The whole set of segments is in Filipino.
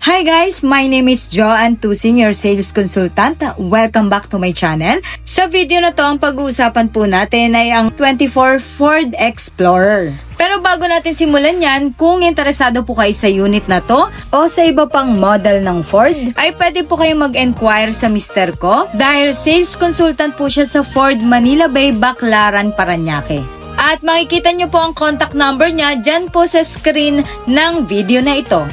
Hi guys, my name is Joanne Tu, Senior Sales Consultant. Welcome back to my channel. Sa video na to, ang pag-uusapan po natin ay ang 24 Ford Explorer. Pero bago natin simulan yan, kung interesado po kayo sa unit na to o sa iba pang model ng Ford, ay pwede po kayo mag-enquire sa Mister ko dahil sales consultant po siya sa Ford Manila Bay, Baclaran, Parañaque. At makikita nyo po ang contact number niya dyan po sa screen ng video na ito.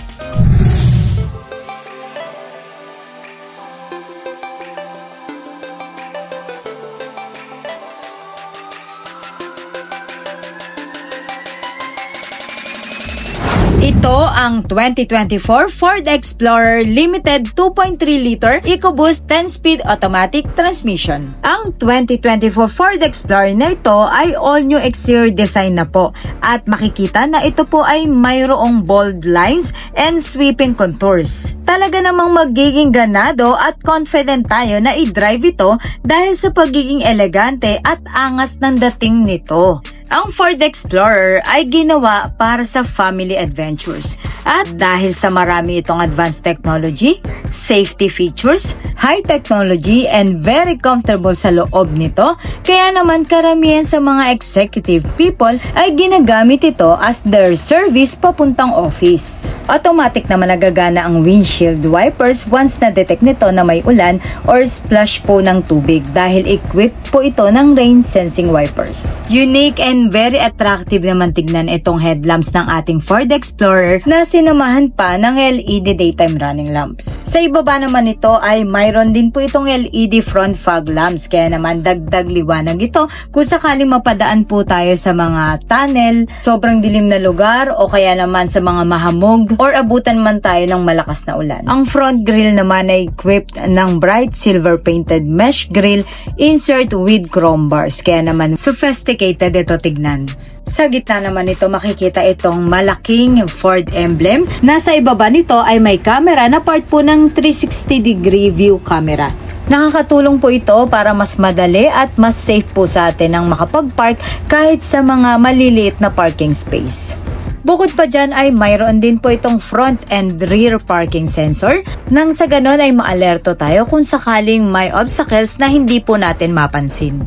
Ito ang 2024 Ford Explorer Limited 2.3 liter EcoBoost 10-speed automatic transmission. Ang 2024 Ford Explorer na ito ay all-new exterior design na po at makikita na ito po ay mayroong bold lines and sweeping contours. Talaga namang magiging ganado at confident tayo na i-drive ito dahil sa pagiging elegante at angas ng dating nito. Ang Ford Explorer ay ginawa para sa family adventures at dahil sa marami itong advanced technology, safety features, high technology, and very comfortable sa loob nito, kaya naman karamihan sa mga executive people ay ginagamit ito as their service papuntang office. Automatic naman nagagana ang windshield wipers once na-detect nito na may ulan or splash po ng tubig dahil equipped po ito ng rain sensing wipers. Unique and very attractive naman tignan itong headlamps ng ating Ford Explorer na sinamahan pa ng LED daytime running lamps. Sa ibaba naman ito ay mayroon din po itong LED front fog lamps kaya naman dagdag liwanag ito kung sakaling mapadaan po tayo sa mga tunnel, sobrang dilim na lugar o kaya naman sa mga mahamog or abutan man tayo ng malakas na ulan. Ang front grille naman ay equipped ng bright silver painted mesh grille insert with chrome bars kaya naman sophisticated ito tignan. Sa gitna naman nito makikita itong malaking Ford emblem. Nasa ibaba nito ay may camera na part po ng 360 degree view camera. Nakakatulong po ito para mas madali at mas safe po sa atin ang makapag-park kahit sa mga maliliit na parking space. Bukod pa dyan ay mayroon din po itong front and rear parking sensor nang sa ganon ay maalerto tayo kung sakaling may obstacles na hindi po natin mapansin.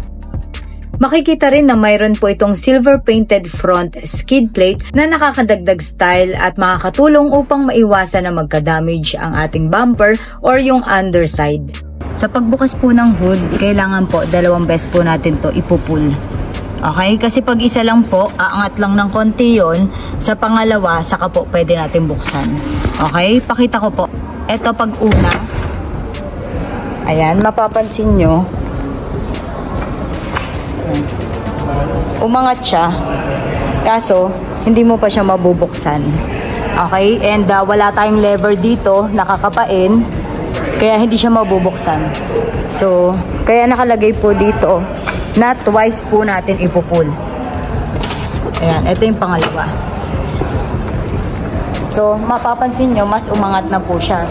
Makikita rin na mayroon po itong silver painted front skid plate na nakakadagdag style at makakatulong upang maiwasan na magka-damage ang ating bumper or yung underside. Sa pagbukas po ng hood, kailangan po 2 beses po natin to ipupull. Okay? Kasi pag isa lang po, aangat lang ng konti yon. Sa pangalawa, saka po pwede natin buksan. Okay? Pakita ko po. Ito pag una. Ayan, mapapansin nyo. Umangat siya. Kaso, hindi mo pa siya mabubuksan. Okay? And wala tayong lever dito, nakakapain. Kaya hindi siya mabubuksan. So, kaya nakalagay po dito na twice po natin ipupull. Ayan, ito yung pangalawa. So, mapapansin nyo, mas umangat na po siya.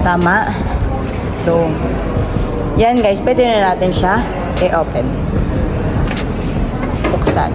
Tama? So, yan guys, pwede na natin siya i-open. Buksan.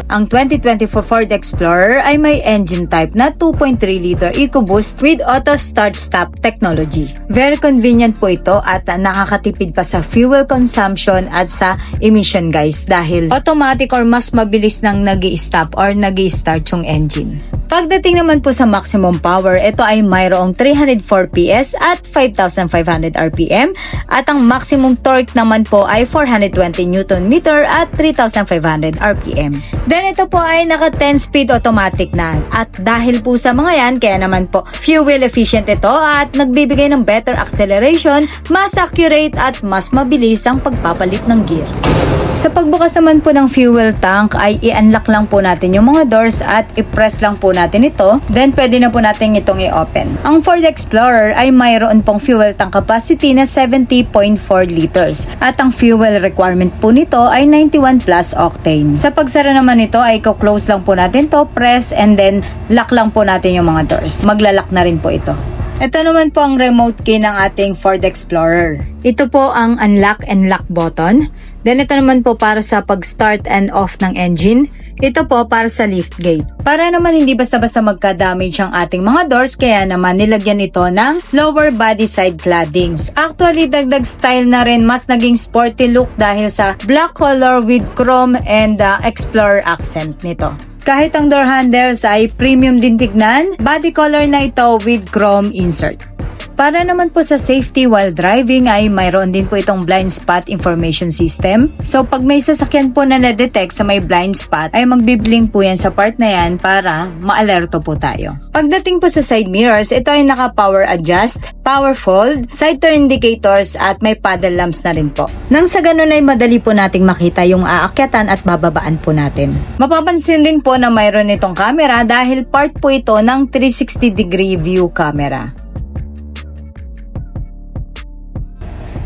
Ang 2024 Ford Explorer ay may engine type na 2.3 liter EcoBoost with auto start-stop technology. Very convenient po ito at nakakatipid pa sa fuel consumption at sa emission guys dahil automatic or mas mabilis nang nag-i-stop or nag-i-start yung engine. Pagdating naman po sa maximum power, ito ay mayroong 304 PS at 5,500 RPM at ang maximum torque naman po ay 420 Nm at 3,500 RPM. Then ito po ay naka 10-speed automatic na at dahil po sa mga yan, kaya naman po fuel efficient ito at nagbibigay ng better acceleration, mas accurate at mas mabilis ang pagpapalit ng gear. Sa pagbukas naman po ng fuel tank ay i-unlock lang po natin yung mga doors at i-press lang po natin ito. Then pwede na po natin itong i-open. Ang Ford Explorer ay mayroon pong fuel tank capacity na 70.4 liters. At ang fuel requirement po nito ay 91 plus octane. Sa pagsara naman nito ay i-close lang po natin to, press and then lock lang po natin yung mga doors. Maglalak na rin po ito. Ito naman po ang remote key ng ating Ford Explorer. Ito po ang unlock and lock button. Then ito naman po para sa pag-start and off ng engine. Ito po para sa lift gate. Para naman hindi basta-basta magka-damage ang ating mga doors, kaya naman nilagyan ito ng lower body side claddings. Actually, dagdag style na rin, mas naging sporty look dahil sa black color with chrome and Explorer accent nito. Kahit ang door handles ay premium din tignan, body color na ito with chrome insert. Para naman po sa safety while driving ay mayroon din po itong blind spot information system. So pag may sasakyan po na na-detect sa may blind spot ay magbiblink po yan sa part na yan para ma-alerto po tayo. Pagdating po sa side mirrors, ito ay naka-power adjust, power fold, side turn indicators at may paddle lamps na rin po. Nang sa ganun ay madali po nating makita yung aakyatan at bababaan po natin. Mapapansin rin po na mayroon itong camera dahil part po ito ng 360-degree view camera.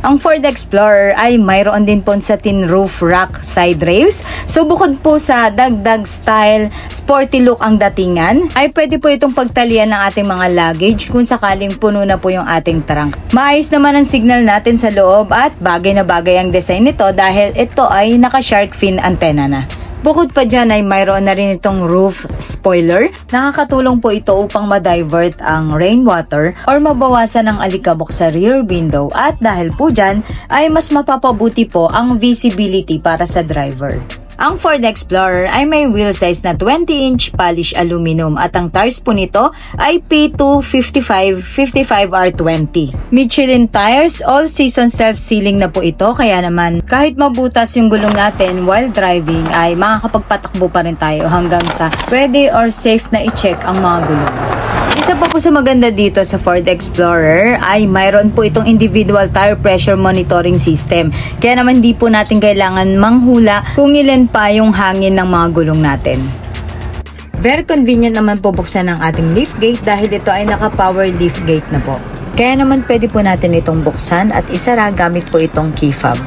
Ang Ford Explorer ay mayroon din po sa tin roof rack side rails. So bukod po sa dagdag style, sporty look ang datingan, ay pwede po itong pagtalian ng ating mga luggage kung sakaling puno na po yung ating trunk. Maayos naman ang signal natin sa loob at bagay na bagay ang design nito dahil ito ay naka-shark fin antenna na. Bukod pa dyan ay mayroon na rin itong roof spoiler. Nakakatulong po ito upang ma-divert ang rainwater or mabawasan ang alikabok sa rear window at dahil po dyan ay mas mapapabuti po ang visibility para sa driver. Ang Ford Explorer ay may wheel size na 20-inch polished aluminum at ang tires po nito ay P2 55R20. Michelin tires, all-season self-sealing na po ito kaya naman kahit mabutas yung gulong natin while driving ay makakapagpatakbo pa rin tayo hanggang sa pwede or safe na i-check ang mga gulong. Isa pa po sa maganda dito sa Ford Explorer ay mayroon po itong individual tire pressure monitoring system. Kaya naman di po natin kailangan manghula kung ilan pa yung hangin ng mga gulong natin. Very convenient naman po buksan ang ating lift gate dahil ito ay naka-power lift gate na po. Kaya naman pwede po natin itong buksan at isara gamit po itong key fob.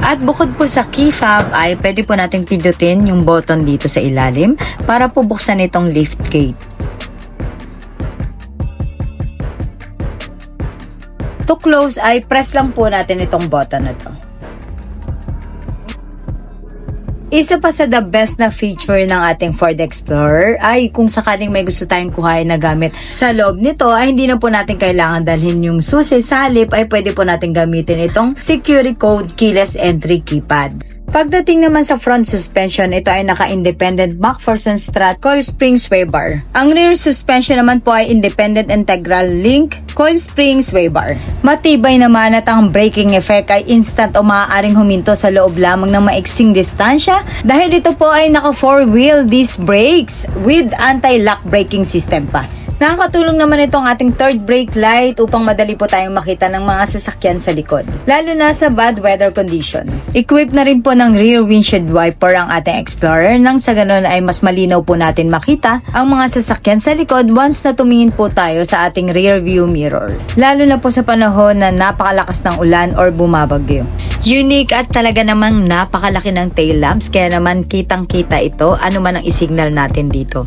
At bukod po sa key fob ay pwede po natin pindutin yung button dito sa ilalim para po buksan itong lift gate. To close ay press lang po natin itong button na to. Isa pa sa the best na feature ng ating Ford Explorer ay kung sakaling may gusto tayong kuhain na gamit sa loob nito ay hindi na po natin kailangan dalhin yung susi. Sa halip ay pwede po natin gamitin itong security code keyless entry keypad. Pagdating naman sa front suspension, ito ay naka-independent MacPherson strut coil spring sway bar. Ang rear suspension naman po ay independent integral link coil spring sway bar. Matibay naman at ang braking effect ay instant o maaaring huminto sa loob lamang ng maiksing distansya dahil ito po ay naka 4-wheel disc brakes with anti-lock braking system pa. Nakakatulong naman itong ating third brake light upang madali po tayong makita ng mga sasakyan sa likod, lalo na sa bad weather condition. Equipped na rin po ng rear windshield wiper ang ating Explorer nang sa ganun ay mas malinaw po natin makita ang mga sasakyan sa likod once na tumingin po tayo sa ating rear view mirror, lalo na po sa panahon na napakalakas ng ulan or bumabagyo. Unique at talaga namang napakalaki ng tail lamps kaya naman kitang-kita ito ano man ang isignal natin dito.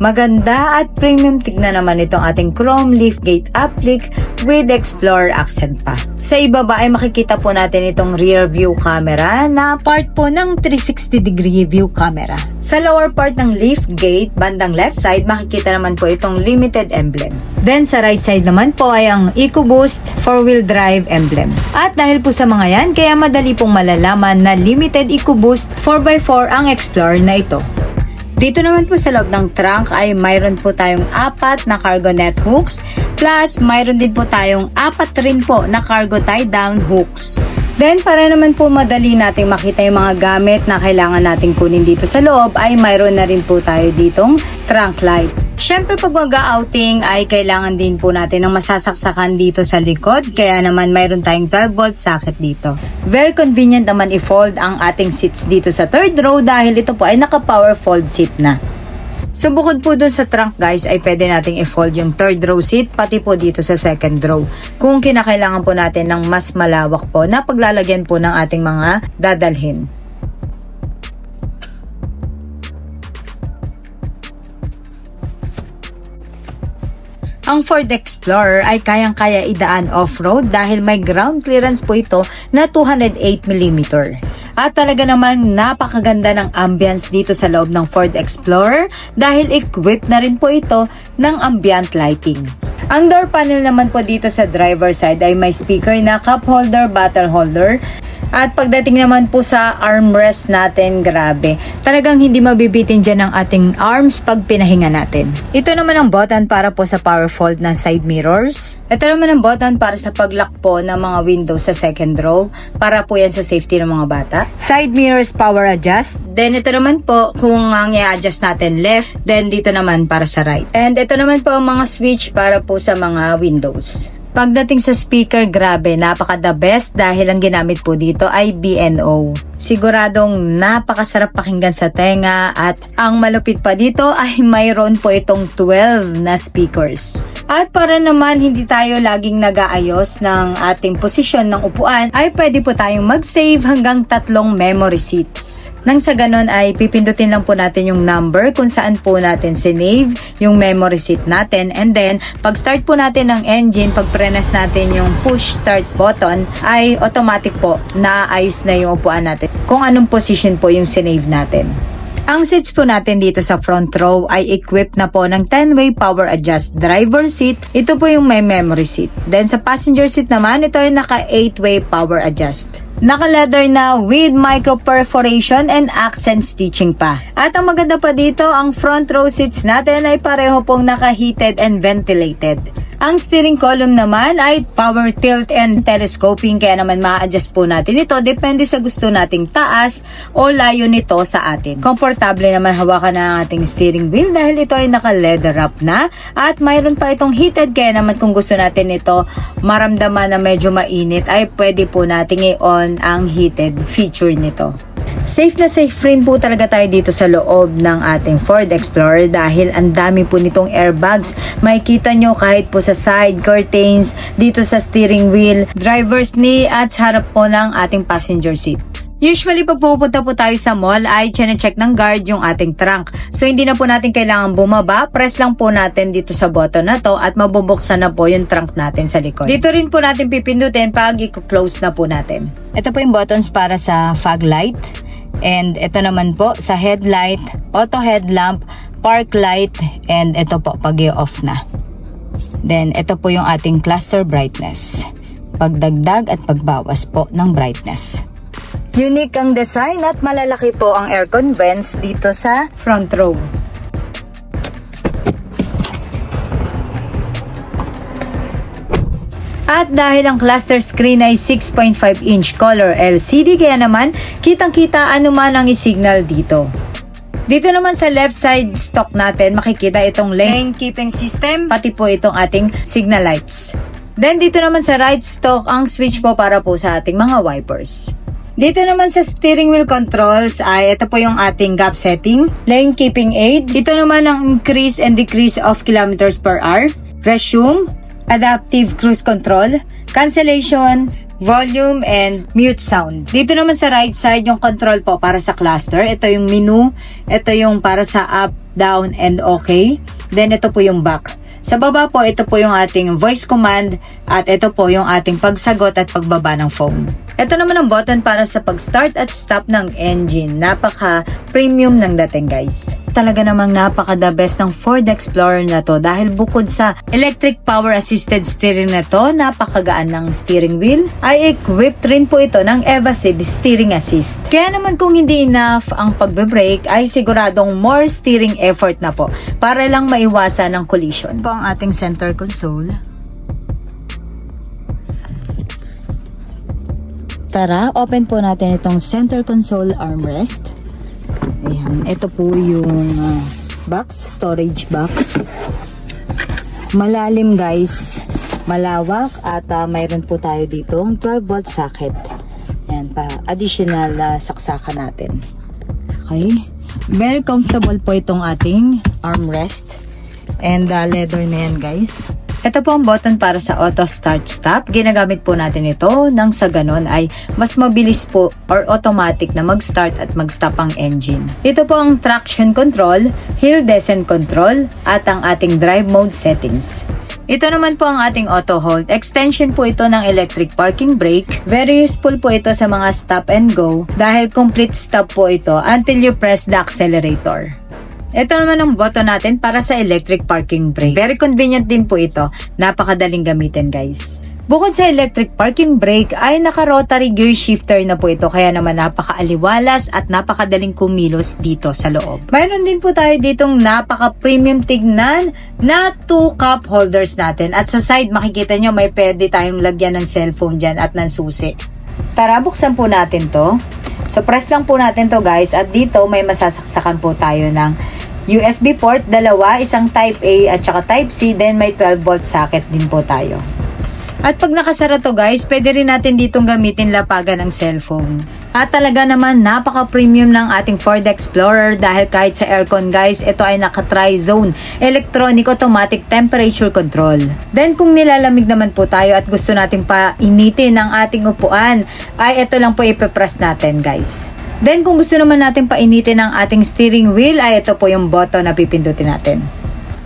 Maganda at premium tignan naman itong ating chrome liftgate applique with Explorer accent pa. Sa ibaba ay makikita po natin itong rear view camera na part po ng 360-degree view camera. Sa lower part ng liftgate, bandang left side, makikita naman po itong limited emblem. Then sa right side naman po ay ang EcoBoost 4-wheel drive emblem. At dahil po sa mga yan, kaya madali pong malalaman na limited EcoBoost 4x4 ang Explorer na ito. Dito naman po sa loob ng trunk ay mayroon po tayong 4 na cargo net hooks plus mayroon din po tayong 4 rin po na cargo tie down hooks. Then para naman po madali nating makita yung mga gamit na kailangan nating kunin dito sa loob ay mayroon na rin po tayo ditong trunk light. Syempre pag mag-outing ay kailangan din po natin ng masasaksakan dito sa likod kaya naman mayroon tayong 12-volt socket dito. Very convenient naman i-fold ang ating seats dito sa third row dahil ito po ay naka-power fold seat na. So bukod po dun sa trunk guys ay pwede nating i-fold yung third row seat pati po dito sa second row kung kinakailangan po natin ng mas malawak po na paglalagyan po ng ating mga dadalhin. Ang Ford Explorer ay kayang-kaya idaan off-road dahil may ground clearance po ito na 208mm. At talaga naman napakaganda ng ambience dito sa loob ng Ford Explorer dahil equipped na rin po ito ng ambient lighting. Ang door panel naman po dito sa driver side ay may speaker na cup holder, bottle holder. At pagdating naman po sa armrest natin, grabe. Talagang hindi mabibitin dyan ang ating arms pag pinahinga natin. Ito naman ang button para po sa power fold ng side mirrors. Ito naman ang button para sa pag-lock po ng mga windows sa second row. Para po yan sa safety ng mga bata. Side mirrors power adjust. Then ito naman po kung ang i-adjust natin left. Then dito naman para sa right. And ito naman po ang mga switch para po sa mga windows. Pagdating sa speaker, grabe, napaka the best dahil ang ginamit po dito ay B&O. Siguradong napakasarap pakinggan sa tenga at ang malupit pa dito ay mayroon po itong 12 na speakers. At para naman hindi tayo laging nag-aayos ng ating posisyon ng upuan, ay pwede po tayong mag-save hanggang 3 memory seats. Nang sa ganon ay pipindutin lang po natin yung number kung saan po natin sinave yung memory seat natin, and then pag start po natin ng engine, pag prenas natin yung push start button, ay automatic po naayos na yung upuan natin kung anong position po yung sinave natin. Ang seats po natin dito sa front row ay equipped na po ng 10-way power adjust driver seat. Ito po yung may memory seat. Then sa passenger seat naman, ito ay naka 8-way power adjust. Naka-leather na with micro perforation and accent stitching pa. At ang maganda pa dito, ang front row seats natin ay pareho pong naka-heated and ventilated. Ang steering column naman ay power tilt and telescoping, kaya naman ma-adjust po natin ito depende sa gusto nating taas o layo nito sa atin. Komportable naman hawakan ng ating steering wheel dahil ito ay naka-leather wrap na at mayroon pa itong heated, kaya naman kung gusto natin ito maramdaman na medyo mainit ay pwede po nating i-on ang heated feature nito. Safe na safe rin po talaga tayo dito sa loob ng ating Ford Explorer dahil ang dami po nitong airbags. Makikita nyo kahit po sa side curtains, dito sa steering wheel, driver's knee at sa harap po ng ating passenger seat. Usually pag pupunta po tayo sa mall ay check ng guard yung ating trunk. So hindi na po natin kailangan bumaba, press lang po natin dito sa button na to at mabubuksan na po yung trunk natin sa likod. Dito rin po natin pipindutin pag i-close na po natin. Ito po yung buttons para sa fog light. And ito naman po sa headlight, auto headlamp, park light, and ito po pag i-off na. Then ito po yung ating cluster brightness. Pagdagdag at pagbawas po ng brightness. Unique ang design at malalaki po ang aircon vents dito sa front row. At dahil ang cluster screen ay 6.5 inch color LCD, kaya naman kitang-kita anuman ang isignal dito. Dito naman sa left side stock natin makikita itong lane keeping system, pati po itong ating signal lights. Then dito naman sa right stock ang switch po para po sa ating mga wipers. Dito naman sa steering wheel controls ay ito po yung ating gap setting, lane keeping aid. Ito naman ang increase and decrease of kilometers per hour, resume, adaptive cruise control, cancellation, volume, and mute sound. Dito naman sa right side yung control po para sa cluster. Ito yung menu, ito yung para sa up, down, and okay. Then ito po yung back. Sa baba po, ito po yung ating voice command at ito po yung ating pagsagot at pagbaba ng phone. Ito naman ang button para sa pag-start at stop ng engine. Napaka-premium ng dating, guys. Talaga namang napaka-the best ng Ford Explorer na to dahil bukod sa electric power assisted steering na to, napakagaan ng steering wheel, ay equipped rin po ito ng Evasive steering assist. Kaya naman kung hindi enough ang pagbe-brake, ay siguradong more steering effort na po para lang maiwasan ng collision. Ito ang ating center console. Tara, open po natin itong center console armrest. Ayan, ito po yung box, storage box. Malalim, guys, malawak, at mayroon po tayo dito 12 volt socket. Ayan pa, additional saksakan natin. Okay, very comfortable po itong ating armrest. And leather na yan, guys. Ito po ang button para sa auto start stop. Ginagamit po natin ito nang sa ganon ay mas mabilis po or automatic na mag-start at mag-stop ang engine. Ito po ang traction control, hill descent control, at ang ating drive mode settings. Ito naman po ang ating auto hold. Extension po ito ng electric parking brake. Very useful po ito sa mga stop and go dahil complete stop po ito until you press the accelerator. Ito naman ang button natin para sa electric parking brake. Very convenient din po ito. Napakadaling gamitin, guys. Bukod sa electric parking brake ay naka-rotary gear shifter na po ito kaya naman napaka-aliwalas at napakadaling kumilos dito sa loob. Mayroon din po tayo ditong napaka-premium tignan na 2 cup holders natin at sa side makikita nyo may pwede tayong lagyan ng cellphone dyan at ng susi. Tara, buksan po natin to. So press lang po natin to, guys, at dito may masasaksakan po tayo ng USB port, dalawa, isang type A at saka type C, then may 12 volt socket din po tayo. At pag nakasara to, guys, pwede rin natin ditong gamitin lapagan ng cellphone. At talaga naman napaka-premium ng ating Ford Explorer dahil kahit sa aircon, guys, ito ay naka-tri-zone electronic automatic temperature control. Then kung nilalamig naman po tayo at gusto natin painitin ang ating upuan, ay ito lang po ipe-press natin, guys. Then kung gusto naman natin painitin ang ating steering wheel, ay ito po yung button na pipindutin natin.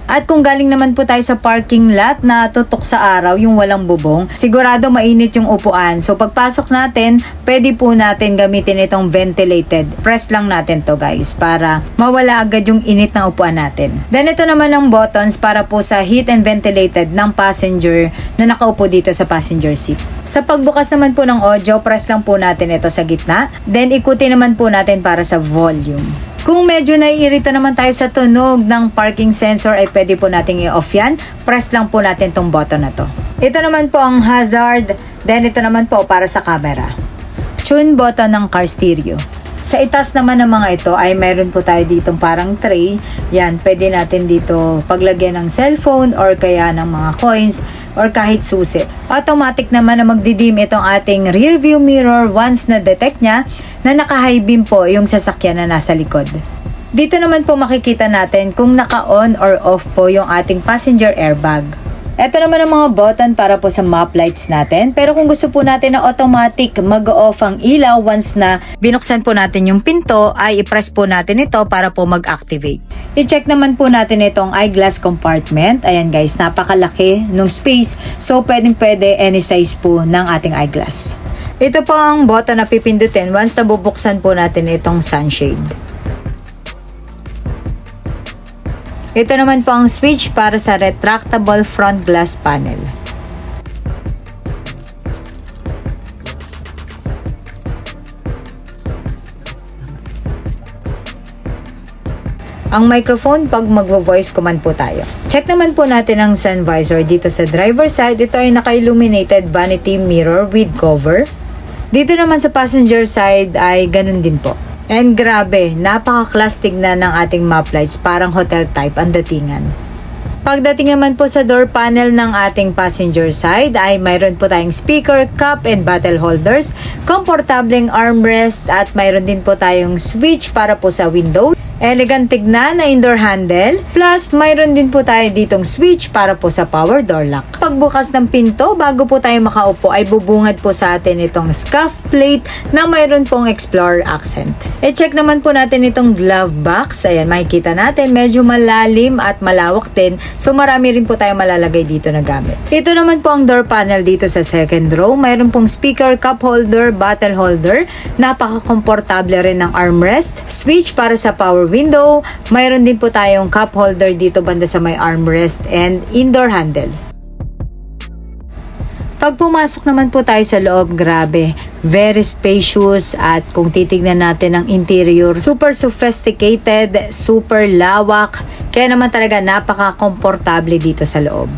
At kung galing naman po tayo sa parking lot na tutok sa araw, yung walang bubong, sigurado mainit yung upuan. So pagpasok natin, pwede po natin gamitin itong ventilated. Press lang natin to, guys, para mawala agad yung init ng upuan natin. Then ito naman ang buttons para po sa heat and ventilated ng passenger na nakaupo dito sa passenger seat. Sa pagbukas naman po ng audio, press lang po natin ito sa gitna. Then ikutin naman po natin para sa volume. Kung medyo naiirita naman tayo sa tunog ng parking sensor ay pwede po natin i-off yan. Press lang po natin tong button na to. Ito naman po ang hazard. Then ito naman po para sa camera. Tune button ng car stereo. Sa itaas naman ng mga ito ay meron po tayo ditong parang tray. Yan, pwede natin dito paglagyan ng cellphone or kaya ng mga coins or kahit susi. Automatic naman na magdidim itong ating rear view mirror once na detect niya na naka-high beam po yung sasakyan na nasa likod. Dito naman po makikita natin kung naka-on or off po yung ating passenger airbag. Ito naman ang mga button para po sa map lights natin. Pero kung gusto po natin na automatic mag-off ang ilaw once na binuksan po natin yung pinto, ay i-press po natin ito para po mag-activate. I-check naman po natin itong eyeglass compartment. Ayan, guys, napakalaki nung space. So pwede any size po ng ating eyeglass. Ito po ang button na pipindutin once na bubuksan po natin itong sunshade. Ito naman po ang switch para sa retractable front glass panel. Ang microphone pag magvo-voice command po tayo. Check naman po natin ang sun visor dito sa driver side. Ito ay naka-illuminated vanity mirror with cover. Dito naman sa passenger side ay ganun din po. And grabe, napaka-class tignan ng ating map lights, parang hotel type ang datingan. Pagdating naman po sa door panel ng ating passenger side ay mayroon po tayong speaker, cup and bottle holders, komportableng armrest at mayroon din po tayong switch para po sa window. Elegant tignan na indoor handle. Plus, mayroon din po tayo ditong switch para po sa power door lock. Pagbukas ng pinto, bago po tayo makaupo, ay bubungad po sa atin itong scuff plate na mayroon pong Explorer accent. I-check naman po natin itong glove box. Ayan, makikita natin, medyo malalim at malawak din. So, marami rin po tayo malalagay dito na gamit. Ito naman po ang door panel dito sa second row. Mayroon pong speaker, cup holder, bottle holder. Napaka-komportable rin ng armrest. Switch para sa power window. Mayroon din po tayong cup holder dito banda sa may armrest and indoor handle. Pag pumasok naman po tayo sa loob, grabe, very spacious at kung titignan natin ang interior, super sophisticated, super lawak, kaya naman talaga napaka-komportable dito sa loob.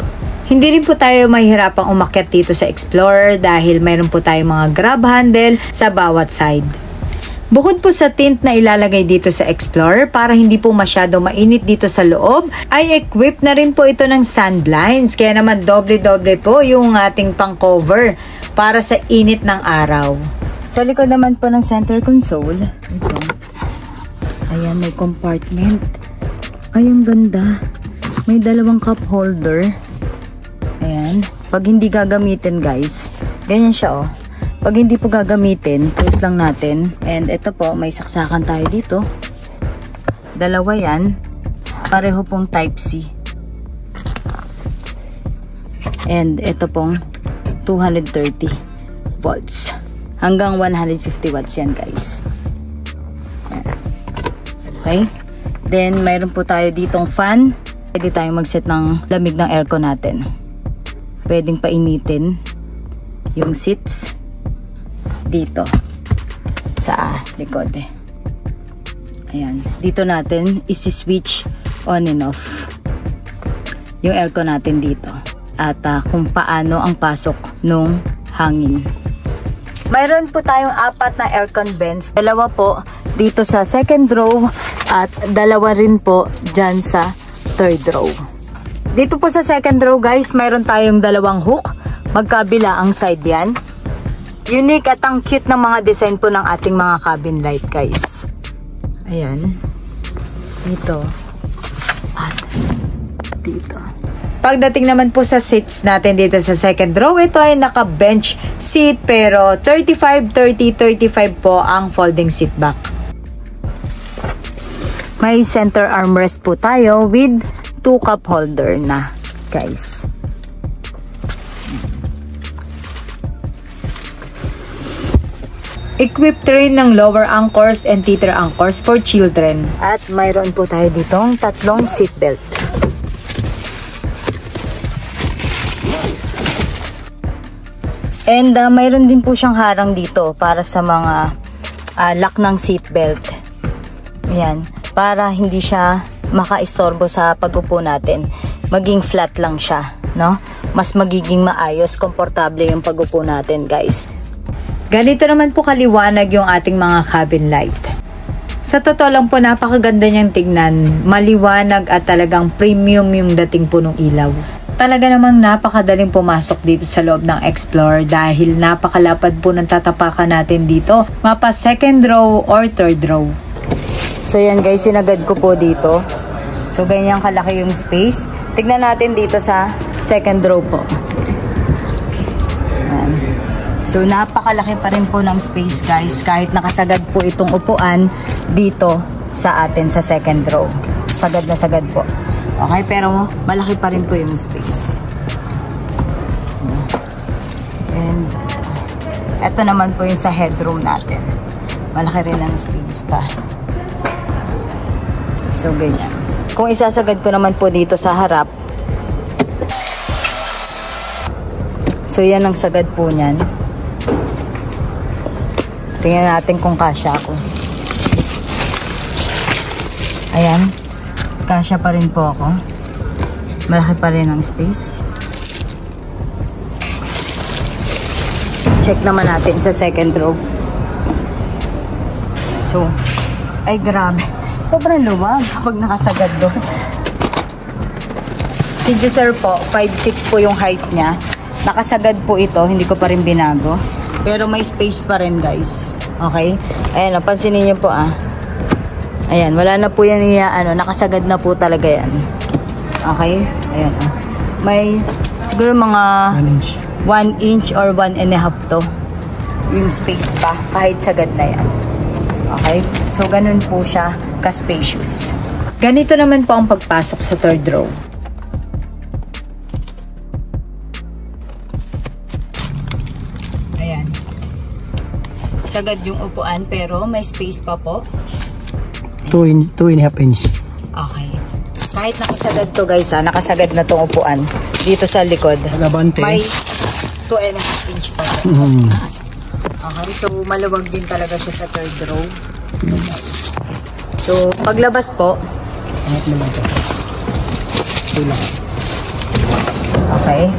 Hindi rin po tayo mahihirapang umakyat dito sa Explorer dahil mayroon po tayong mga grab handle sa bawat side. Bukod po sa tint na ilalagay dito sa Explorer para hindi po masyado mainit dito sa loob, ay equipped na rin po ito ng sun blinds. Kaya naman doble-doble po yung ating pang-cover para sa init ng araw. Sa likod naman po ng center console, ito. Ayan, may compartment. Ay, ang ganda. May dalawang cup holder. Ayan. Pag hindi gagamitin, guys, ganyan siya, oh. Pag hindi po gagamitin, close lang natin. And ito po, may saksakan tayo dito. Dalawa yan. Pareho pong type C. And ito pong 230 volts. Hanggang 150 watts yan guys. Okay. Then, mayroon po tayo ditong fan. Pwede tayong mag-set ng lamig ng aircon natin. Pwedeng painitin yung seats dito sa likod. Ayan. Dito natin isi-switch on and off yung aircon natin dito. At kung paano ang pasok nung hangin. Mayroon po tayong 4 na aircon vents. 2 po dito sa second row at 2 rin po dyan sa third row. Dito po sa second row guys, mayroon tayong 2 hook. Magkabila ang side yan. Unique at ang cute ng mga design po ng ating mga cabin light guys. Ayan. Dito. At dito. Pagdating naman po sa seats natin dito sa second row, ito ay naka-bench seat pero 35-30-35 po ang folding seat back. May center armrest po tayo with 2 cup holder na guys. Equipped rin ng lower anchors and teeter anchors for children. At mayroon po tayo ditong 3 seatbelt. And mayroon din po siyang harang dito para sa mga lock ng seatbelt. Ayan. Para hindi siya makaistorbo sa pag-upo natin. Maging flat lang siya, no? Mas magiging maayos, komportable yung pag-upo natin, guys. Ganito naman po kaliwanag yung ating mga cabin light. Sa totoo lang po, napakaganda niyang tignan. Maliwanag at talagang premium yung dating po ng ilaw. Talaga namang napakadaling pumasok dito sa loob ng Explorer dahil napakalapad po ng tatapakan natin dito. Mapa second row or third row. So yan guys, sinagad ko po dito. So ganyan kalaki yung space. Tignan natin dito sa second row po. Yan. So napakalaki pa rin po ng space guys. Kahit nakasagad po itong upuan dito sa atin sa second row. Sagad na sagad po. Okay, pero malaki pa rin po yung space. And eto naman po yung sa headroom natin. Malaki rin ang space pa. So, ganyan. Kung isasagad ko naman po dito sa harap. So, yan ang sagad po niyan. Tingnan natin kung kasya ako. Ayan. Kasya pa rin po ako. Malaki pa rin ang space. Check naman natin sa second row. So, ay grabe. Sobrang luwag kapag nakasagad doon. Si Juser po, 5'6" po yung height niya. Nakasagad po ito, hindi ko pa rin binago. Pero may space pa rin guys. Okay? Ayan, napansinin niyo po Ayan, wala na po yan nakasagad na po talaga yan. Okay? Ayan. May siguro mga 1 inch or 1.5 to yung space pa kahit sagad na yan. Okay? So, ganun po siya ka-spacious. Ganito naman po ang pagpasok sa third row. Ayan. Sagad yung upuan pero may space pa po. 2.5 inch. Okay. Kahit nakasagad to guys nakasagad na tong upuan dito sa likod. May 2.5 inch pa. Okay, so maluwag din talaga siya sa third row. So, paglabas po. Okay.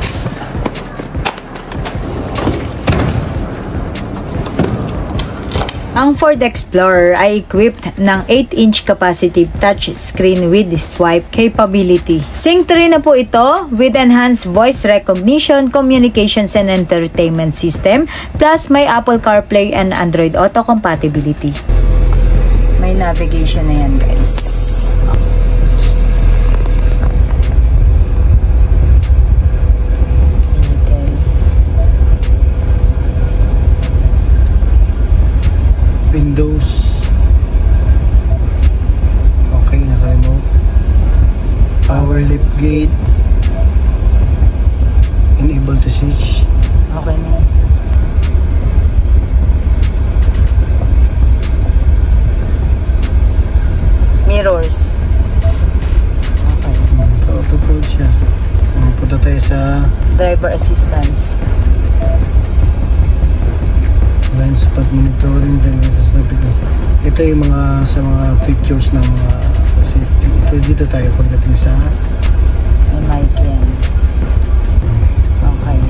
Ang Ford Explorer ay equipped ng 8-inch capacitive touch screen with swipe capability. Synced rin na po ito with enhanced voice recognition, communications and entertainment system, plus may Apple CarPlay and Android Auto compatibility. May navigation na yan guys. Windows. Okay, naka-remote. Power lift gate. able to switch. Okay na yan. Mirrors. Okay. Auto-fold siya. Punta tayo sa Driver assistance. blind spot monitoring. Ito yung mga sa mga features ng safety. Dito tayo pagdating sa May mic yan. Okay.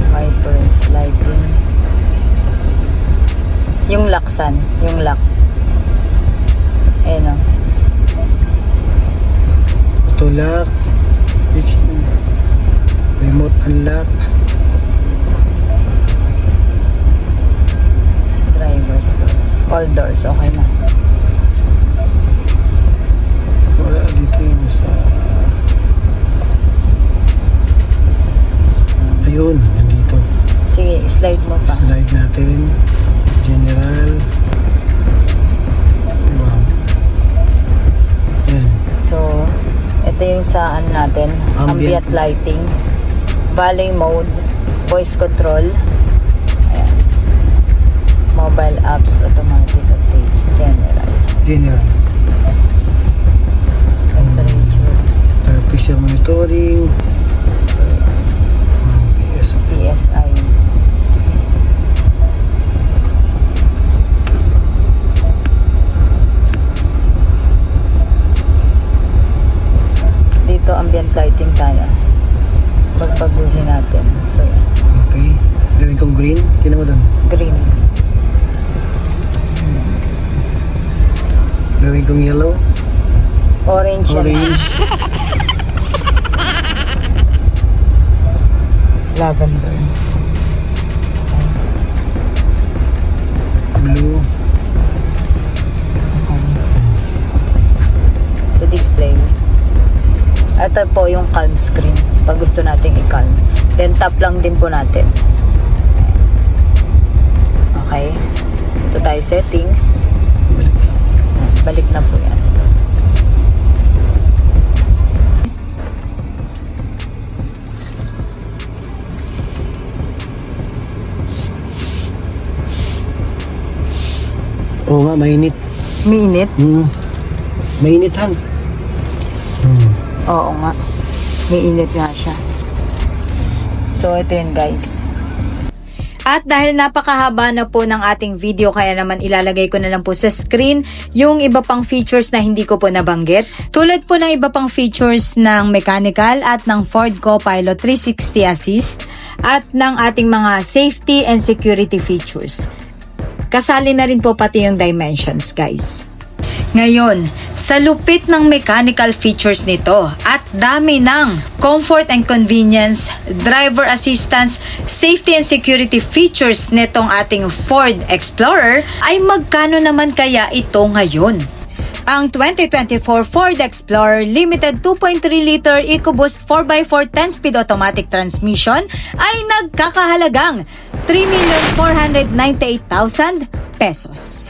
Wiper sliding. Yung laksan. Yung lock. Ayan o. auto lock, remote unlock, Driver's doors. All doors. Okay na. wala dito yung sa ayun, nandito. Sige, slide mo pa. Slide natin. General. Wow. Yan. So, ito yung sa ano natin, ambient lighting, valet mode, voice control, ayan, mobile apps, automatic updates, general, General. temperature, Pressure monitoring. PSI, dito ambient lighting tayo, magpaguhin natin. So yan, Okay. Gawin kong green. Tinan mo doon. green. So, Gawin kong yellow. orange yan. Orange. Lavender. Blue. Sa display. Ito po yung calm screen. Pag gusto nating i-calm. Then tap lang din po natin. Okay. Ito tayo settings. Balik na po yan. Oo nga, mainit. Minute? Mainit han. Oo nga. May init nga siya. So, ito yun guys. At dahil napakahaba na po ng ating video, kaya naman ilalagay ko na lang po sa screen yung iba pang features na hindi ko po nabanggit. Tulad po ng iba pang features ng mechanical at ng Ford Co-Pilot 360 Assist at ng ating mga safety and security features. Kasali na rin po pati yung dimensions guys. Ngayon, sa lupit ng mechanical features nito at dami ng comfort and convenience, driver assistance, safety and security features nitong ating Ford Explorer, ay magkano naman kaya ito ngayon? Ang 2024 Ford Explorer Limited 2.3 liter EcoBoost 4x4 10-speed automatic transmission ay nagkakahalagang 3,498,000 pesos.